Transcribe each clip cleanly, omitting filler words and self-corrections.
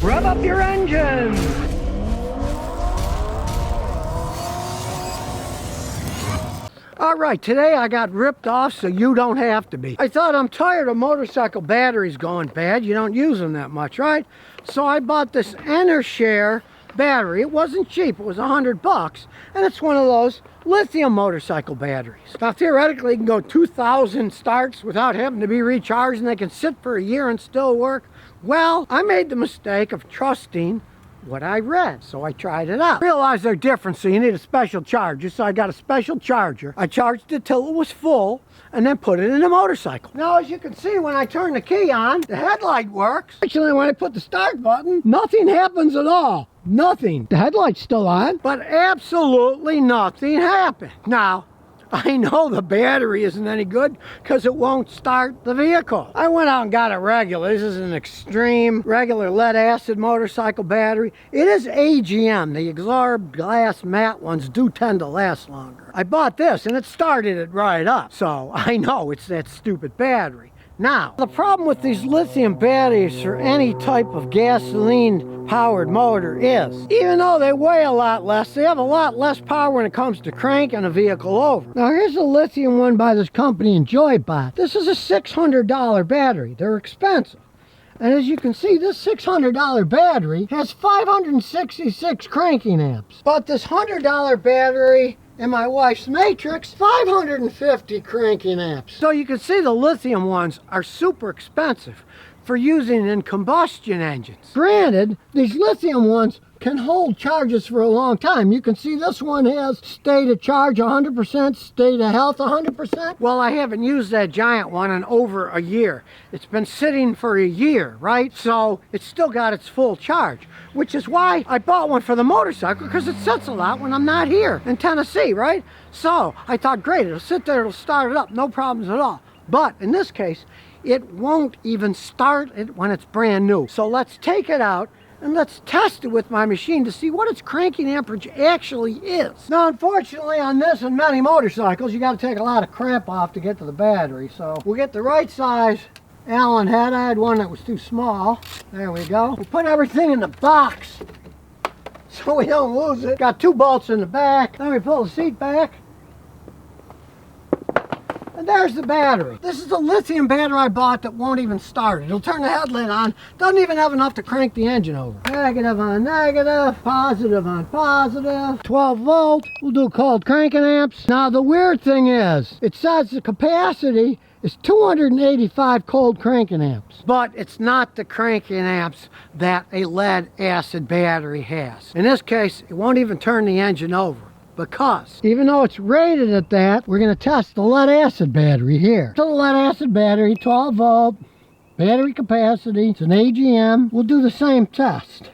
Rev up your engine! Alright, today I got ripped off so you don't have to be. I thought I'm tired of motorcycle batteries going bad. You don't use them that much, right? So I bought this Enershare battery. It wasn't cheap, it was $100, and it's one of those lithium motorcycle batteries. Now theoretically you can go 2,000 starts without having to be recharged, and they can sit for a year and still work. Well, I made the mistake of trusting what I read, so I tried it out. Realized they're different, so you need a special charger, so I got a special charger. I charged it till it was full and then put it in the motorcycle. Now as you can see, when I turn the key on, the headlight works. Actually, when I put the start button, nothing happens at all. Nothing. The headlight's still on, but absolutely nothing happened. Now, I know the battery isn't any good because it won't start the vehicle. I went out and got a regular. This is an extreme regular lead acid motorcycle battery. It is AGM. The absorbed glass matte ones do tend to last longer. I bought this and it started it right up. So I know it's that stupid battery. Now, the problem with these lithium batteries for any type of gasoline-powered motor is, even though they weigh a lot less, they have a lot less power when it comes to cranking a vehicle over. Now, here's a lithium one by this company, Enjoybot. This is a $600 battery. They're expensive. And as you can see, this $600 battery has 566 cranking amps. But this $100 battery in my wife's Matrix, 550 cranking amps. So you can see the lithium ones are super expensive for using in combustion engines. Granted, these lithium ones can hold charges for a long time. You can see this one has state of charge 100%, state of health 100%. Well, I haven't used that giant one in over a year. It's been sitting for a year, right? So it's still got its full charge, which is why I bought one for the motorcycle, because it sits a lot when I'm not here in Tennessee, right? So I thought, great, it'll sit there, it'll start it up, no problems at all. But in this case, it won't even start it when it's brand new. So let's take it out and let's test it with my machine to see what its cranking amperage actually is. Now, unfortunately, on this and many motorcycles, you got to take a lot of crap off to get to the battery. So we'll get the right size Allen head. I had one that was too small. There we go. We'll put everything in the box so we don't lose it. Got 2 bolts in the back. Then we pull the seat back. And there's the battery. This is a lithium battery I bought that won't even start. It'll turn the headlight on. Doesn't even have enough to crank the engine over. Negative on negative, positive on positive. 12 volt. We'll do cold cranking amps. Now the weird thing is, it says the capacity is 285 cold cranking amps. But it's not the cranking amps that a lead acid battery has. In this case, it won't even turn the engine over. Because even though it's rated at that, we're going to test the lead acid battery here. So the lead acid battery, 12 volt, battery capacity, it's an AGM. We'll do the same test.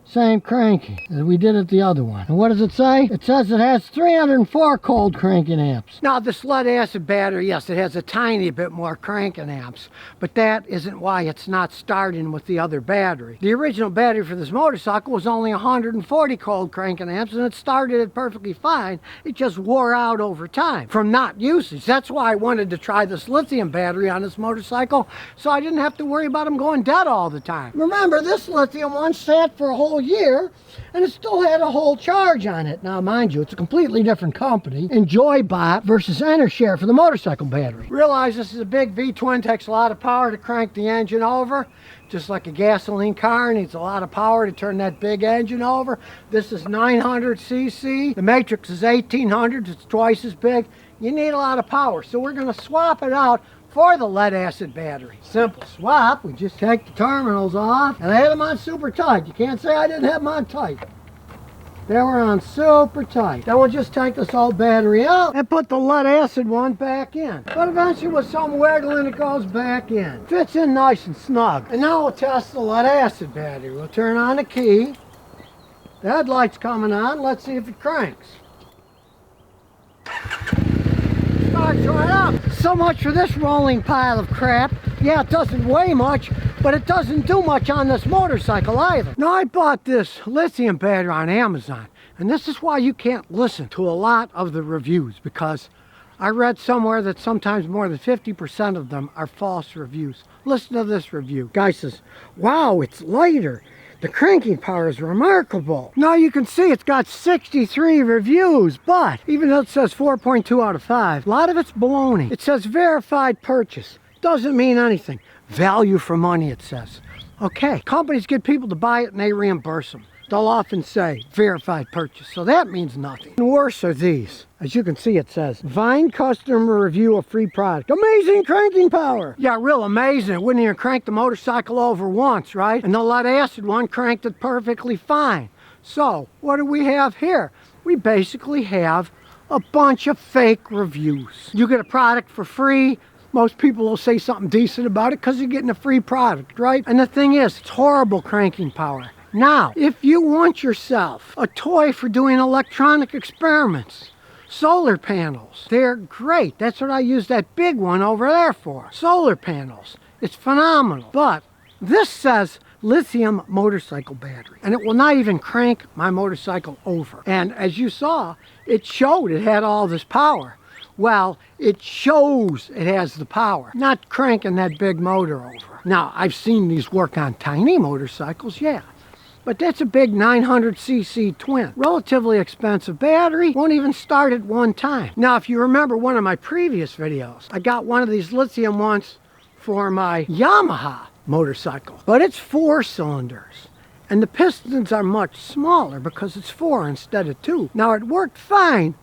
Same cranking as we did at the other one. And what does it say? It says it has 304 cold cranking amps. Now this lead acid battery, yes, it has a tiny bit more cranking amps, but that isn't why it's not starting with the other battery. The original battery for this motorcycle was only 140 cold cranking amps, and it started it perfectly fine. It just wore out over time from not usage. That's why I wanted to try this lithium battery on this motorcycle, so I didn't have to worry about them going dead all the time. Remember, this lithium one sat for a whole year and it still had a whole charge on it. Now mind you, it's a completely different company. Enjoybot versus Enershare for the motorcycle battery. Realize this is a big V-twin, takes a lot of power to crank the engine over. Just like a gasoline car, needs a lot of power to turn that big engine over. This is 900 cc. The Matrix is 1800, it's twice as big. You need a lot of power, so we're going to swap it out for the lead acid battery. Simple swap. We just take the terminals off, and I had them on super tight. You can't say I didn't have them on tight. They were on super tight. Then we'll just take this old battery out and put the lead acid one back in. But eventually with some wiggling it goes back in. Fits in nice and snug. And now we'll test the lead acid battery. We'll turn on the key. The headlight's coming on. Let's see if it cranks. Starts right up. So much for this rolling pile of crap. Yeah, it doesn't weigh much, but it doesn't do much on this motorcycle either. Now, I bought this lithium battery on Amazon, and this is why you can't listen to a lot of the reviews, because I read somewhere that sometimes more than 50% of them are false reviews. Listen to this review. Guy says, wow, it's lighter. The cranking power is remarkable. Now you can see it's got 63 reviews, but even though it says 4.2 out of 5, a lot of it's baloney. It says verified purchase. Doesn't mean anything. Value for money, it says. Okay, companies get people to buy it and they reimburse them. They'll often say verified purchase, so that means nothing. And worse are these. As you can see, it says Vine customer review of free product. Amazing cranking power. Yeah, real amazing. It wouldn't even crank the motorcycle over once, right? And the lead acid one cranked it perfectly fine. So what do we have here? We basically have a bunch of fake reviews. You get a product for free. Most people will say something decent about it because you're getting a free product, right? And the thing is, it's horrible cranking power. Now, if you want yourself a toy for doing electronic experiments, solar panels, they're great. That's what I use that big one over there for. Solar panels. It's phenomenal. But this says lithium motorcycle battery, and it will not even crank my motorcycle over. And as you saw, it showed it had all this power. Well, it shows it has the power, not cranking that big motor over. Now, I've seen these work on tiny motorcycles, yeah. But that's a big 900cc twin. Relatively expensive battery, won't even start at one time. Now, if you remember one of my previous videos, I got one of these lithium ones for my Yamaha motorcycle. But it's 4 cylinders. And the pistons are much smaller because it's 4 instead of 2. Now, it worked fine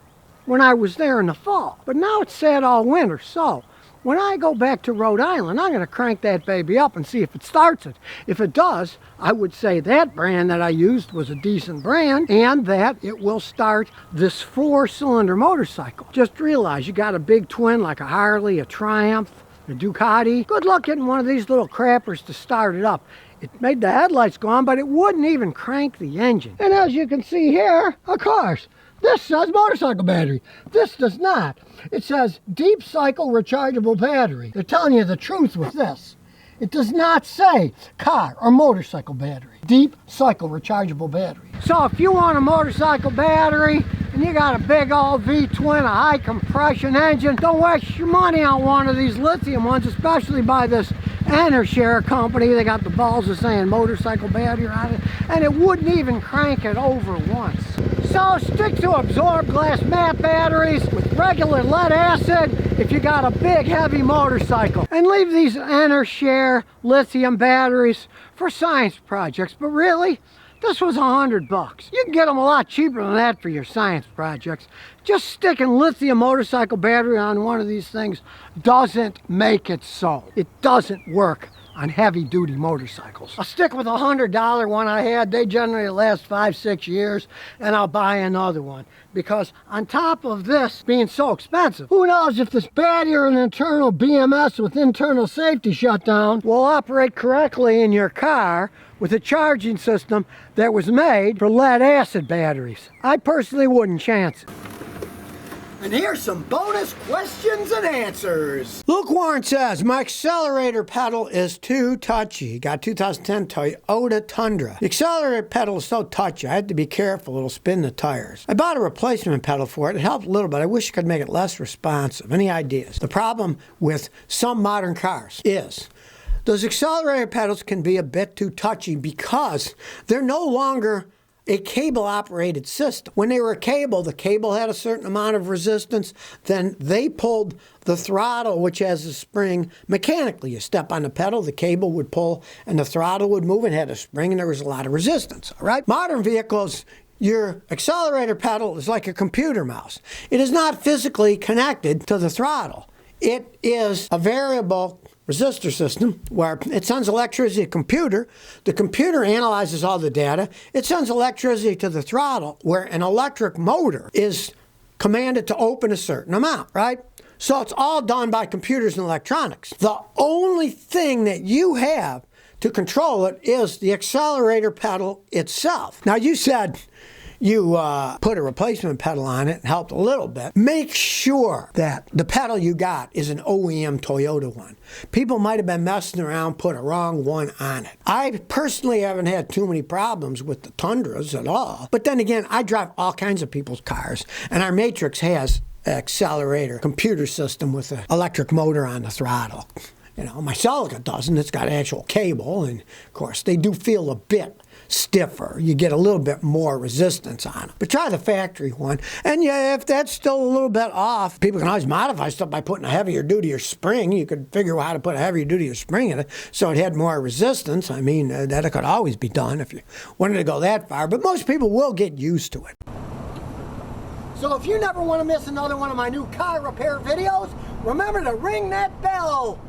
when I was there in the fall. But now it's sat all winter, so when I go back to Rhode Island, I'm going to crank that baby up and see if it starts it. If it does, I would say that brand that I used was a decent brand and that it will start this 4-cylinder motorcycle. Just realize you got a big twin like a Harley, a Triumph, a Ducati. Good luck getting one of these little crappers to start it up. It made the headlights go on, but it wouldn't even crank the engine. And as you can see here, of course, this says motorcycle battery. This does not. It says deep cycle rechargeable battery. They're telling you the truth with this. It does not say car or motorcycle battery. Deep cycle rechargeable battery. So if you want a motorcycle battery and you got a big old V-twin, a high compression engine, don't waste your money on one of these lithium ones, especially by this Enershare company. They got the balls of saying motorcycle battery on it, and it wouldn't even crank it over once. So stick to absorbed glass mat batteries with regular lead acid if you got a big heavy motorcycle. And leave these Enershare lithium batteries for science projects. But really, this was $100. You can get them a lot cheaper than that for your science projects. Just sticking lithium motorcycle battery on one of these things doesn't make it so. It doesn't work on heavy-duty motorcycles. I'll stick with a $100 one I had. They generally last 5-6 years, and I'll buy another one. Because on top of this being so expensive, who knows if this battery or an internal BMS with internal safety shutdown will operate correctly in your car with a charging system that was made for lead-acid batteries. I personally wouldn't chance it. And here's some bonus questions and answers. Luke Warren says, my accelerator pedal is too touchy. Got 2010 Toyota Tundra. The accelerator pedal is so touchy, I had to be careful, it'll spin the tires. I bought a replacement pedal for it. It helped a little, but I wish I could make it less responsive. Any ideas? The problem with some modern cars is those accelerator pedals can be a bit too touchy because they're no longer a cable-operated system. When they were a cable, the cable had a certain amount of resistance. Then they pulled the throttle, which has a spring, mechanically. You step on the pedal, the cable would pull, and the throttle would move. It had a spring, and there was a lot of resistance. All right? Modern vehicles, your accelerator pedal is like a computer mouse. It is not physically connected to the throttle. It is a variable resistor system where it sends electricity to the computer. The computer analyzes all the data. It sends electricity to the throttle where an electric motor is commanded to open a certain amount, right? So it's all done by computers and electronics. The only thing that you have to control it is the accelerator pedal itself. Now you said you put a replacement pedal on it and helped a little bit. Make sure that the pedal you got is an OEM Toyota one. People might have been messing around, put a wrong one on it. I personally haven't had too many problems with the Tundras at all. But then again, I drive all kinds of people's cars, and our Matrix has an accelerator computer system with an electric motor on the throttle. You know, my Celica doesn't. It's got an actual cable, and of course, they do feel a bit stiffer. You get a little bit more resistance on them. But try the factory one. And yeah, if that's still a little bit off, people can always modify stuff by putting a heavier duty spring. You could figure out how to put a heavier duty spring in it so it had more resistance. I mean, that could always be done if you wanted to go that far. But most people will get used to it. So if you never want to miss another one of my new car repair videos, remember to ring that bell.